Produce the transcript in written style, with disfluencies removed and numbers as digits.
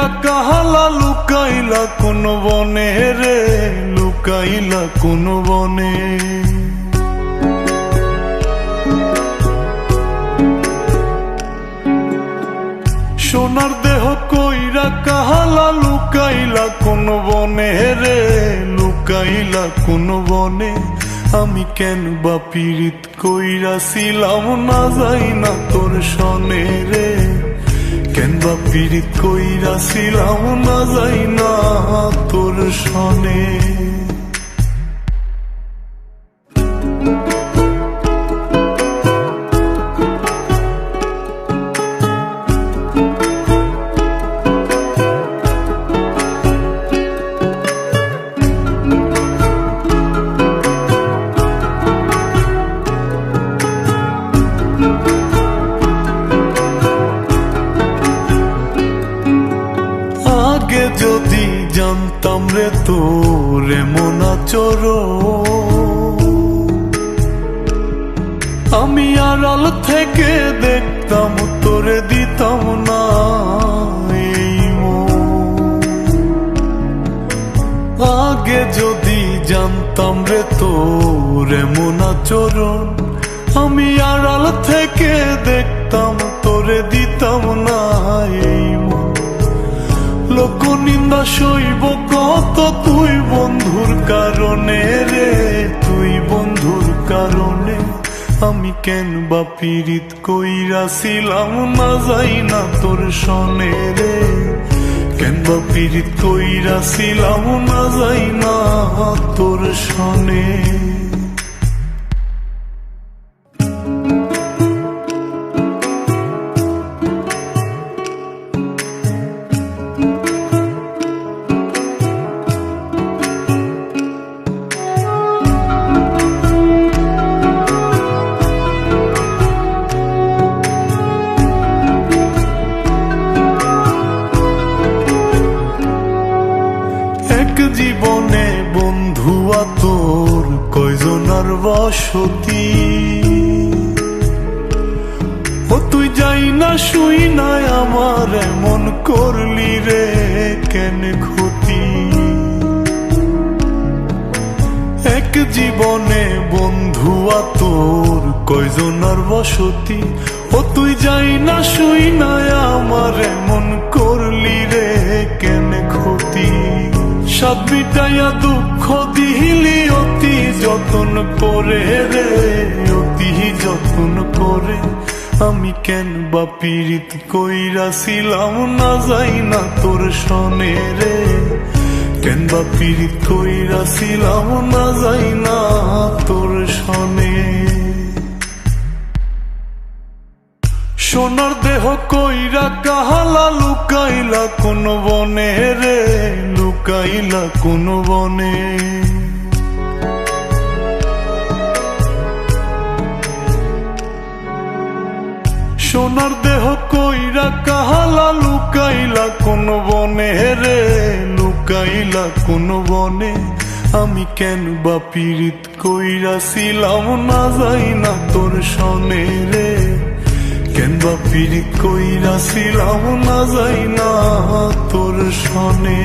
কইরা কাহালা লুকাইলা কোন বনে রে, লুকাইলা কোন বনে। সোনার দেহ কইরা কাহালা লুকাইলা কোন বনে রে, লুকাইলা কোন বনে। আমি কেন বা পীড়িত কইরাছিলাম না যাই না তোর সনে রে, কেন বা পীড়িত কইরাছিলাম না যাই না তোর সনে। আগে যদি জানতাম রে তোর এমন আচরণ, আমি আড়াল থেকে দেখতাম তোরে দিতাম না এই মন। আগে যদি জানতাম রে তোর এমন আচরণ, আমি আড়াল থেকে দেখতাম তোরে দিতাম না এই মন। লোক নিন্দা সইব কত তুই বন্ধুর কারণে রে, তুই বন্ধুর কারণে। আমি কেন বা পীড়িত কইরাছিলাম না যাই না তোর সনে রে, কেন বা পীড়িত কইরাছিলাম না যাই না তোর সনে। জীবনে বন্ধু তোর কয়জনার বসতি, ও তুই যাই না শুই নাই আমার এমন করলি রে কেন ক্ষতি। এক জীবনে বন্ধু তোর কয়জনার বসতি, ও তুই যাই না শুই নাই আমার এমন করলি রে কেন ক্ষতি। সাত মিটাইয়া দুঃখ দিলি অতি যতন করে রে, অতি যতন করে। আমি কেন বা পীড়িত কইরাছিলাম না যাই না তোর সনে রে, কেন বা পীড়িত কইরাছিলাম না যাই না তোর সনে। সোনার দেহ কইরা কাহালা লুকাইলা কোন বনে রে, লুকাইলা কোন বনে। সোনার দেহ কইরা কাহালা লুকাইলা কোন বনে রে, লুকাইলা কোন বনে। আমি কেন বা পীড়িত কইরাছিলাম না যাই না তোর সনে রে, কেন বা পীড়িত কইরাছিলাম না যাই না তোর সনে।